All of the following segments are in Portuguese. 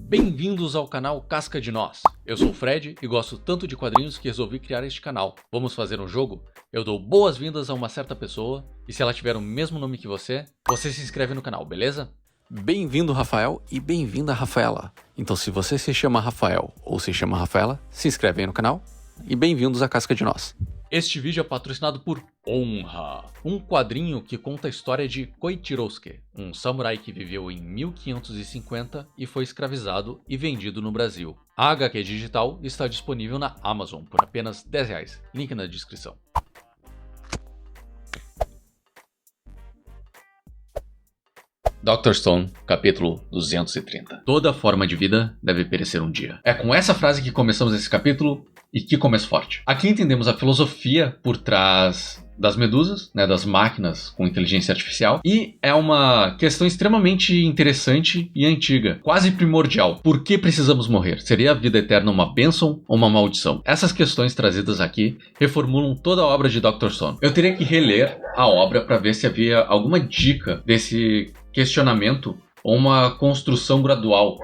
Bem-vindos ao canal Casca de Nós. Eu sou o Fred e gosto tanto de quadrinhos que resolvi criar este canal. Vamos fazer um jogo? Eu dou boas-vindas a uma certa pessoa e se ela tiver o mesmo nome que você se inscreve no canal, beleza? Bem-vindo, Rafael, e bem-vinda, Rafaela. Então, se você se chama Rafael ou se chama Rafaela, se inscreve aí no canal e bem-vindos à Casca de Nós. Este vídeo é patrocinado por Honra, um quadrinho que conta a história de Koichirosuke, um samurai que viveu em 1550 e foi escravizado e vendido no Brasil. A HQ digital está disponível na Amazon por apenas R$10, link na descrição. Dr. Stone, capítulo 230. Toda forma de vida deve perecer um dia. É com essa frase que começamos esse capítulo, e que começo forte. Aqui entendemos a filosofia por trás das medusas, das máquinas com inteligência artificial, e é uma questão extremamente interessante e antiga, quase primordial. Por que precisamos morrer? Seria a vida eterna uma bênção ou uma maldição? Essas questões trazidas aqui reformulam toda a obra de Dr. Stone. Eu teria que reler a obra para ver se havia alguma dica desse questionamento ou uma construção gradual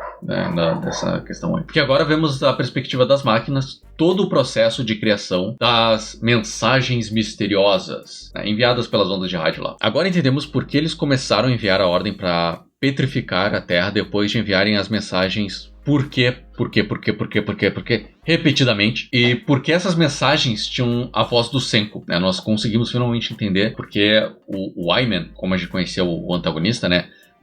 dessa questão aí. Porque agora vemos a perspectiva das máquinas, todo o processo de criação das mensagens misteriosas enviadas pelas ondas de rádio lá. Agora entendemos por que eles começaram a enviar a ordem para petrificar a Terra depois de enviarem as mensagens por quê, repetidamente. E porque essas mensagens tinham a voz do Senku. Nós conseguimos finalmente entender porque o Wyman, como a gente conheceu o antagonista,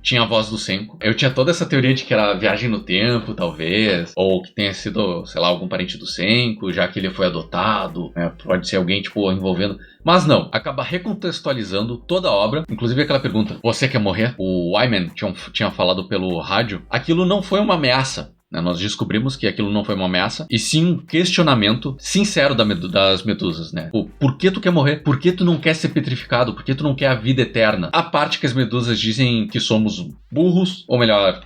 tinha a voz do Senku. Eu tinha toda essa teoria de que era viagem no tempo, talvez, ou que tenha sido, sei lá, algum parente do Senku, já que ele foi adotado, pode ser alguém, envolvendo... Mas não, acaba recontextualizando toda a obra, inclusive aquela pergunta, você quer morrer? O Wyman tinha falado pelo rádio, aquilo não foi uma ameaça. Nós descobrimos que aquilo não foi uma ameaça, e sim um questionamento sincero das medusas, Por que tu quer morrer? Por que tu não quer ser petrificado? Por que tu não quer a vida eterna? A parte que as medusas dizem que somos burros, ou melhor,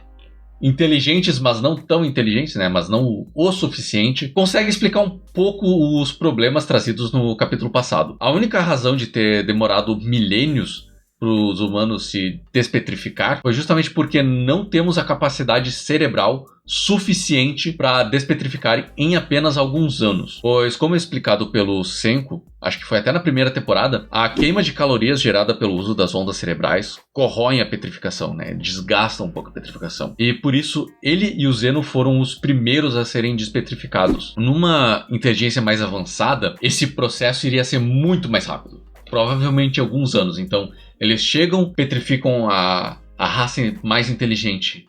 inteligentes, mas não tão inteligentes, mas não o suficiente, consegue explicar um pouco os problemas trazidos no capítulo passado. A única razão de ter demorado milênios para os humanos se despetrificar foi justamente porque não temos a capacidade cerebral suficiente para despetrificar em apenas alguns anos. Pois, como explicado pelo Senku, acho que foi até na primeira temporada, a queima de calorias gerada pelo uso das ondas cerebrais corroem a petrificação, desgasta um pouco a petrificação. E por isso, ele e o Zeno foram os primeiros a serem despetrificados. Numa inteligência mais avançada, esse processo iria ser muito mais rápido. Provavelmente alguns anos. Então, eles chegam, petrificam a raça mais inteligente,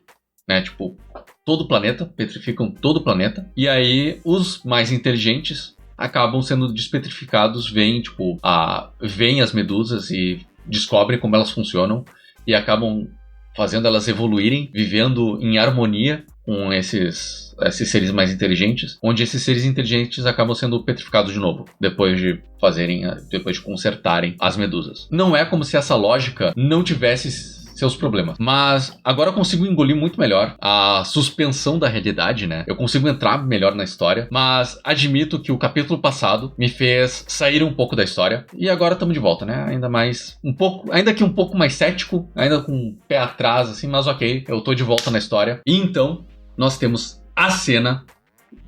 todo o planeta, petrificam todo o planeta. E aí, os mais inteligentes acabam sendo despetrificados, veem as medusas e descobrem como elas funcionam e acabam fazendo elas evoluírem, vivendo em harmonia com esses seres mais inteligentes, onde esses seres inteligentes acabam sendo petrificados de novo, depois de consertarem as medusas. Não é como se essa lógica não tivesse seus problemas, mas agora eu consigo engolir muito melhor a suspensão da realidade, Eu consigo entrar melhor na história, mas admito que o capítulo passado me fez sair um pouco da história, e agora estamos de volta, ainda que um pouco mais cético, ainda com o pé atrás, mas ok, eu tô de volta na história. E então, nós temos a cena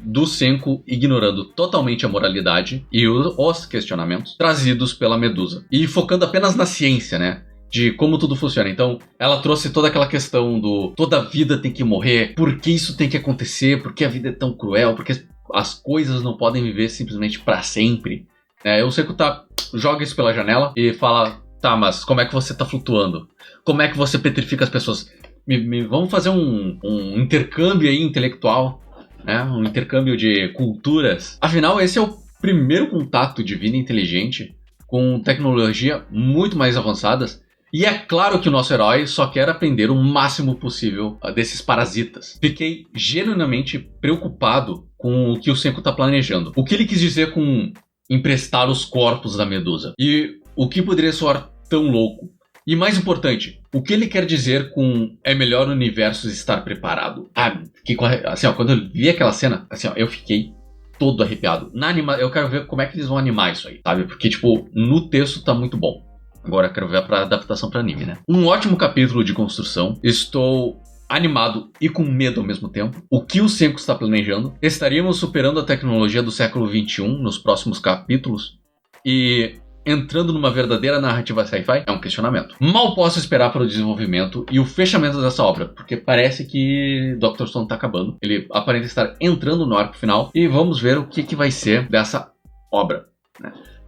do Senku ignorando totalmente a moralidade e os questionamentos trazidos pela Medusa, e focando apenas na ciência, de como tudo funciona. Então, ela trouxe toda aquela questão do toda vida tem que morrer, por que isso tem que acontecer, por que a vida é tão cruel, por que as coisas não podem viver simplesmente para sempre. O Senku joga isso pela janela e fala, tá, mas como é que você tá flutuando? Como é que você petrifica as pessoas? Vamos fazer um intercâmbio aí intelectual, um intercâmbio de culturas. Afinal, esse é o primeiro contato de vida inteligente com tecnologia muito mais avançadas. E é claro que o nosso herói só quer aprender o máximo possível desses parasitas. Fiquei genuinamente preocupado com o que o Senku está planejando. O que ele quis dizer com emprestar os corpos da Medusa? E o que poderia soar tão louco? E mais importante, o que ele quer dizer com é melhor o universo estar preparado? Quando eu vi aquela cena, eu fiquei todo arrepiado. Eu quero ver como é que eles vão animar isso aí, sabe? Porque, no texto tá muito bom. Agora eu quero ver a adaptação para anime, Um ótimo capítulo de construção. Estou animado e com medo ao mesmo tempo. O que o Senku está planejando? Estaríamos superando a tecnologia do século XXI nos próximos capítulos? E entrando numa verdadeira narrativa sci-fi? É um questionamento. Mal posso esperar para o desenvolvimento e o fechamento dessa obra, porque parece que Dr. Stone está acabando. Ele aparenta estar entrando no arco final e vamos ver o que vai ser dessa obra.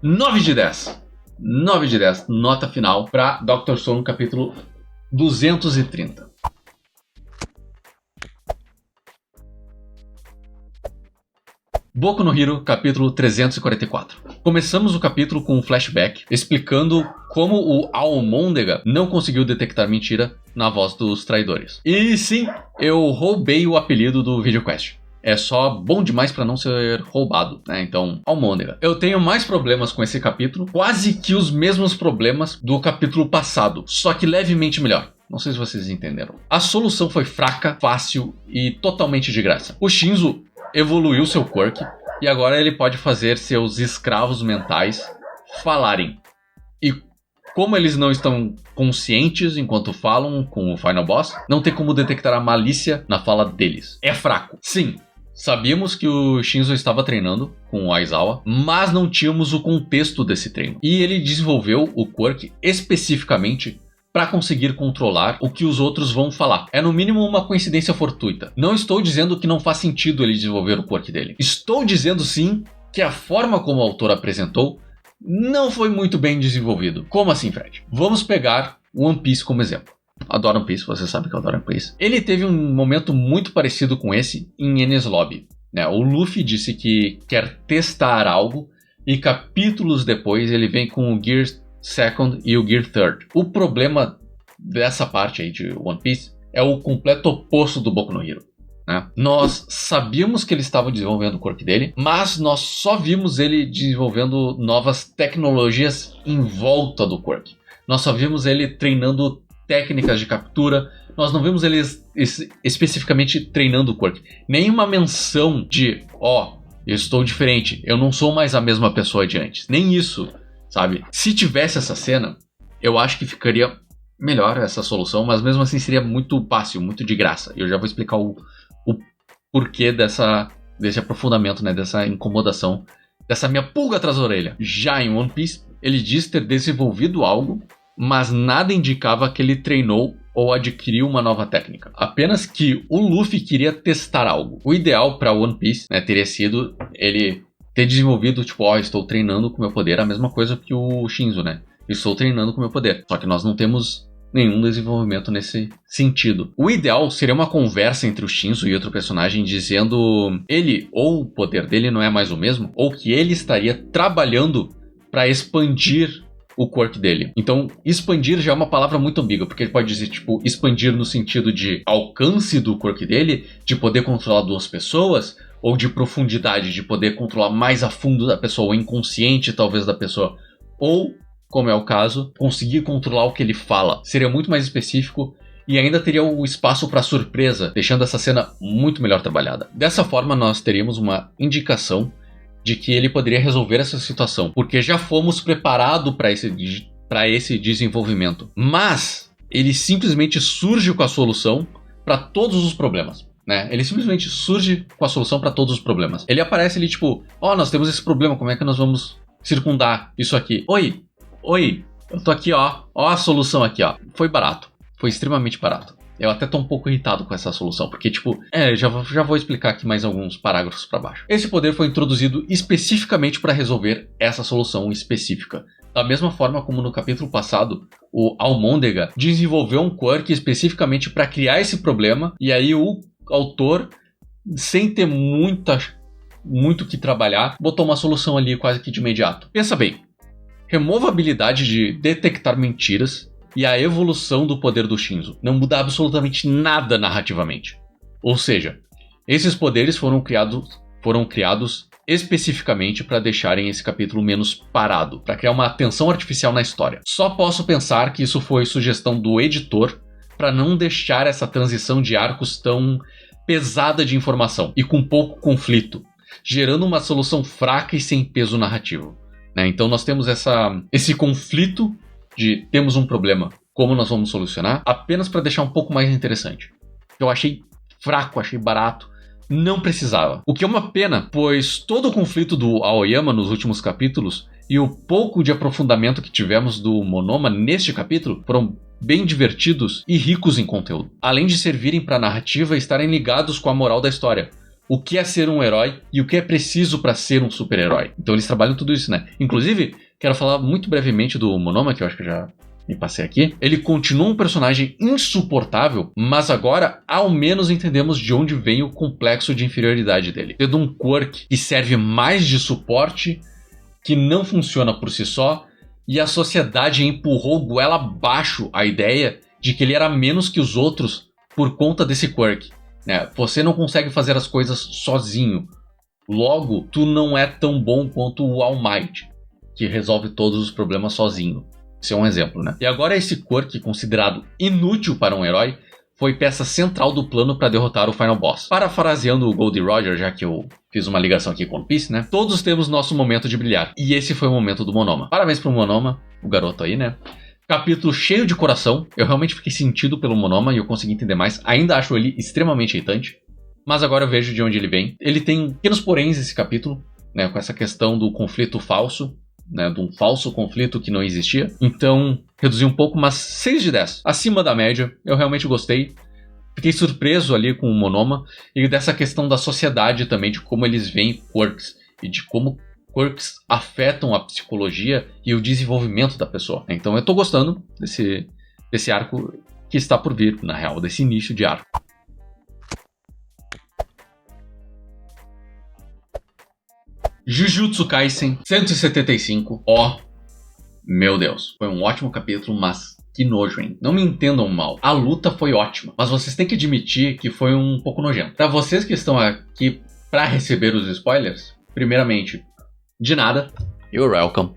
9 de 10. 9 de 10. Nota final para Dr. Stone, capítulo 230. Boku no Hero, capítulo 344. Começamos o capítulo com um flashback explicando como o Almôndega não conseguiu detectar mentira na voz dos traidores. E sim, eu roubei o apelido do VideoQuest. É só bom demais para não ser roubado, né? Então, Almôndega. Eu tenho mais problemas com esse capítulo, quase que os mesmos problemas do capítulo passado, só que levemente melhor. Não sei se vocês entenderam. A solução foi fraca, fácil e totalmente de graça. O Shinzo evoluiu seu quirk e agora ele pode fazer seus escravos mentais falarem. E como eles não estão conscientes enquanto falam com o Final Boss, não tem como detectar a malícia na fala deles. É fraco. Sim, sabíamos que o Shinzo estava treinando com o Aizawa, mas não tínhamos o contexto desse treino. E ele desenvolveu o quirk especificamente para conseguir controlar o que os outros vão falar. É no mínimo uma coincidência fortuita. Não estou dizendo que não faz sentido ele desenvolver o quirk dele. Estou dizendo sim que a forma como o autor apresentou não foi muito bem desenvolvido. Como assim, Fred? Vamos pegar One Piece como exemplo. Adoro One Piece, você sabe que eu adoro One Piece. Ele teve um momento muito parecido com esse em Enies Lobby. O Luffy disse que quer testar algo e capítulos depois ele vem com o Gear Second e o Gear Third. O problema dessa parte aí de One Piece é o completo oposto do Boku no Hero. Nós sabíamos que ele estava desenvolvendo o quirk dele, mas nós só vimos ele desenvolvendo novas tecnologias em volta do quirk. Nós só vimos ele treinando técnicas de captura, nós não vimos ele especificamente treinando o quirk. Nenhuma menção de, eu estou diferente, eu não sou mais a mesma pessoa de antes. Nem isso, sabe? Se tivesse essa cena, eu acho que ficaria melhor essa solução, mas mesmo assim seria muito fácil, muito de graça. Eu já vou explicar o porquê desse aprofundamento, dessa incomodação, dessa minha pulga atrás da orelha. Já em One Piece, ele diz ter desenvolvido algo, mas nada indicava que ele treinou ou adquiriu uma nova técnica. Apenas que o Luffy queria testar algo. O ideal para One Piece teria sido ele ter desenvolvido, estou treinando com meu poder, a mesma coisa que o Shinzo, Estou treinando com meu poder. Só que nós não temos nenhum desenvolvimento nesse sentido. O ideal seria uma conversa entre o Shinzo e outro personagem dizendo ele ou o poder dele não é mais o mesmo, ou que ele estaria trabalhando para expandir o quirk dele. Então, expandir já é uma palavra muito ambígua, porque ele pode dizer, expandir no sentido de alcance do quirk dele, de poder controlar duas pessoas, ou de profundidade, de poder controlar mais a fundo da pessoa, o inconsciente talvez da pessoa, ou, como é o caso, conseguir controlar o que ele fala. Seria muito mais específico e ainda teria o espaço para surpresa, deixando essa cena muito melhor trabalhada. Dessa forma, nós teríamos uma indicação de que ele poderia resolver essa situação, porque já fomos preparados para esse desenvolvimento. Mas ele simplesmente surge com a solução para todos os problemas. Ele simplesmente surge com a solução para todos os problemas. Ele aparece ali nós temos esse problema, como é que nós vamos circundar isso aqui? Oi, eu tô aqui, ó a solução aqui, ó. Foi barato, foi extremamente barato. Eu até tô um pouco irritado com essa solução, porque já vou explicar aqui mais alguns parágrafos para baixo. Esse poder foi introduzido especificamente para resolver essa solução específica. Da mesma forma como no capítulo passado, o Almôndega desenvolveu um quirk especificamente para criar esse problema, e aí o autor, sem ter muito que trabalhar, botou uma solução ali quase que de imediato. Pensa bem, remova a habilidade de detectar mentiras e a evolução do poder do Shinzo. Não muda absolutamente nada narrativamente. Ou seja, esses poderes foram criados especificamente para deixarem esse capítulo menos parado, para criar uma tensão artificial na história. Só posso pensar que isso foi sugestão do editor para não deixar essa transição de arcos tão pesada de informação e com pouco conflito, gerando uma solução fraca e sem peso narrativo. Então nós temos esse conflito de temos um problema, como nós vamos solucionar, apenas para deixar um pouco mais interessante. Eu achei fraco, achei barato. Não precisava. O que é uma pena, pois todo o conflito do Aoyama nos últimos capítulos e o pouco de aprofundamento que tivemos do Monoma neste capítulo foram bem divertidos e ricos em conteúdo. Além de servirem para a narrativa e estarem ligados com a moral da história. O que é ser um herói e o que é preciso para ser um super-herói. Então eles trabalham tudo isso, né? Inclusive, quero falar muito brevemente do Monoma, que eu acho que eu já me passei aqui. Ele continua um personagem insuportável, mas agora ao menos entendemos de onde vem o complexo de inferioridade dele. Tendo um quirk que serve mais de suporte, que não funciona por si só, e a sociedade empurrou goela abaixo a ideia de que ele era menos que os outros por conta desse quirk. Né? Você não consegue fazer as coisas sozinho. Logo, tu não é tão bom quanto o All Might, que resolve todos os problemas sozinho. Esse é um exemplo, né? E agora esse quirk, considerado inútil para um herói, foi peça central do plano para derrotar o Final Boss. Parafraseando o Goldie Roger, já que eu fiz uma ligação aqui com One Piece, né? Todos temos nosso momento de brilhar. E esse foi o momento do Monoma. Parabéns pro Monoma, o garoto aí, né? Capítulo cheio de coração. Eu realmente fiquei sentido pelo Monoma e eu consegui entender mais. Ainda acho ele extremamente irritante. Mas agora eu vejo de onde ele vem. Ele tem pequenos poréns esse capítulo, né? Com essa questão do conflito falso. Né, de um falso conflito que não existia. Então, reduzi um pouco, mas 6 de 10. Acima da média, eu realmente gostei. Fiquei surpreso ali com o Monoma. E dessa questão da sociedade também, de como eles veem quirks. E de como quirks afetam a psicologia e o desenvolvimento da pessoa. Então eu tô gostando desse arco que está por vir, na real, desse início de arco. Jujutsu Kaisen 175. Ó, meu Deus. Foi um ótimo capítulo, mas que nojo, hein? Não me entendam mal. A luta foi ótima, mas vocês têm que admitir que foi um pouco nojento. Pra vocês que estão aqui pra receber os spoilers, primeiramente, de nada. You're welcome.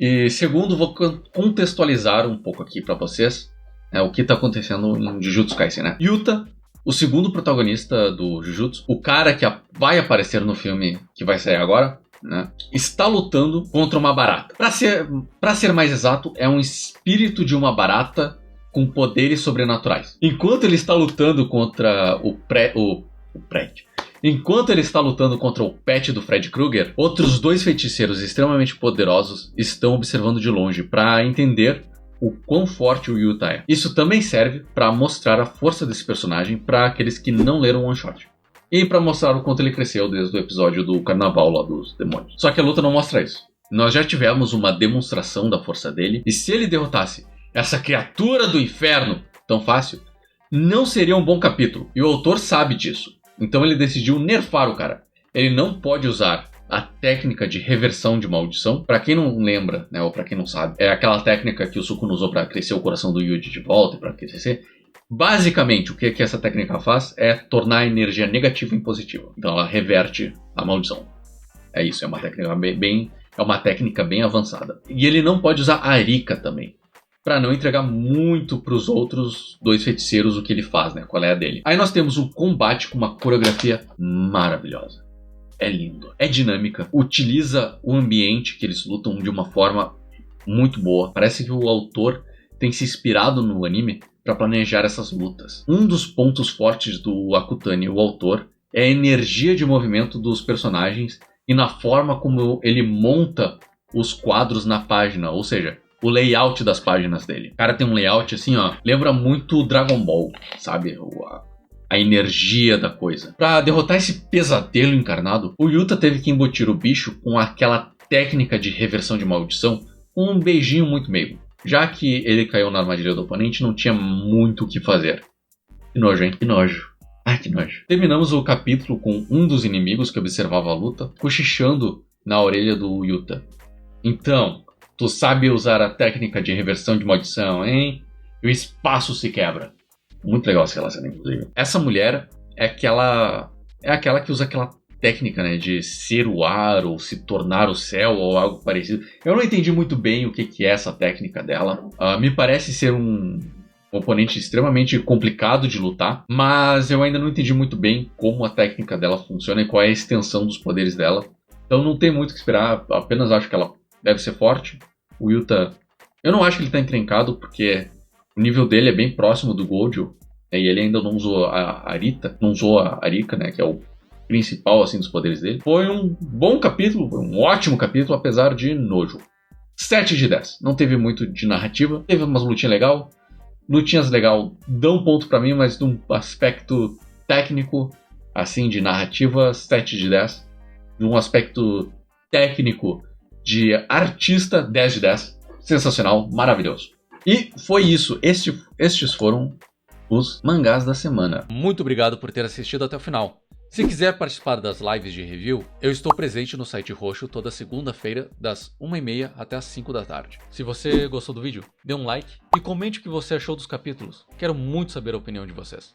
E segundo, vou contextualizar um pouco aqui pra vocês, né, o que tá acontecendo em Jujutsu Kaisen, né? Yuta, o segundo protagonista do Jujutsu, o cara que vai aparecer no filme que vai sair agora, né, está lutando contra uma barata. Pra ser mais exato, é um espírito de uma barata com poderes sobrenaturais. Enquanto ele está lutando contra Enquanto ele está lutando contra o pet do Fred Krueger, outros 2 feiticeiros extremamente poderosos estão observando de longe para entender o quão forte o Yuta é. Isso também serve para mostrar a força desse personagem para aqueles que não leram o One Shot. E para mostrar o quanto ele cresceu desde o episódio do carnaval lá dos demônios. Só que a luta não mostra isso. Nós já tivemos uma demonstração da força dele, e se ele derrotasse essa criatura do inferno tão fácil, não seria um bom capítulo. E o autor sabe disso. Então ele decidiu nerfar o cara. Ele não pode usar a técnica de reversão de maldição. Pra quem não lembra, né, ou pra quem não sabe, é aquela técnica que o Sukuna usou pra crescer o coração do Yuji de volta e pra crescer. Basicamente, o que essa técnica faz é tornar a energia negativa em positiva. Então ela reverte a maldição. É isso, é uma técnica bem avançada. E ele não pode usar a Arika também, pra não entregar muito pros outros 2 feiticeiros o que ele faz, né, qual é a dele. Aí nós temos um combate com uma coreografia maravilhosa. É lindo, é dinâmica, utiliza o ambiente que eles lutam de uma forma muito boa. Parece que o autor tem se inspirado no anime para planejar essas lutas. Um dos pontos fortes do Akutami, o autor, é a energia de movimento dos personagens e na forma como ele monta os quadros na página, ou seja, o layout das páginas dele. O cara tem um layout assim, ó, lembra muito Dragon Ball, sabe? A energia da coisa. Pra derrotar esse pesadelo encarnado, o Yuta teve que embutir o bicho com aquela técnica de reversão de maldição com um beijinho muito meigo. Já que ele caiu na armadilha do oponente, não tinha muito o que fazer. Que nojo, hein? Que nojo. Ai, que nojo. Terminamos o capítulo com um dos inimigos que observava a luta, cochichando na orelha do Yuta. Então, tu sabe usar a técnica de reversão de maldição, hein? E o espaço se quebra. Muito legal essa relação, inclusive. Essa mulher é aquela que usa aquela técnica, né, de ser o ar ou se tornar o céu ou algo parecido. Eu não entendi muito bem o que é essa técnica dela. Me parece ser um oponente extremamente complicado de lutar, mas eu ainda não entendi muito bem como a técnica dela funciona e qual é a extensão dos poderes dela. Então não tem muito o que esperar, apenas acho que ela deve ser forte. O Yuta, eu não acho que ele está encrencado, porque o nível dele é bem próximo do Gojo. E ele ainda não usou a Arita, não usou a Arika, né, que é o principal assim dos poderes dele. Foi um bom capítulo, foi um ótimo capítulo, apesar de nojo. 7 de 10. Não teve muito de narrativa, teve umas lutinhas legal. Lutinhas legal dão ponto pra mim, mas de um aspecto técnico, assim, de narrativa, 7 de 10. De um aspecto técnico de artista, 10 de 10. Sensacional, maravilhoso. E foi isso. Estes foram os mangás da semana. Muito obrigado por ter assistido até o final. Se quiser participar das lives de review, eu estou presente no site roxo toda segunda-feira, das 1h30 até as 5 da tarde. Se você gostou do vídeo, dê um like e comente o que você achou dos capítulos. Quero muito saber a opinião de vocês.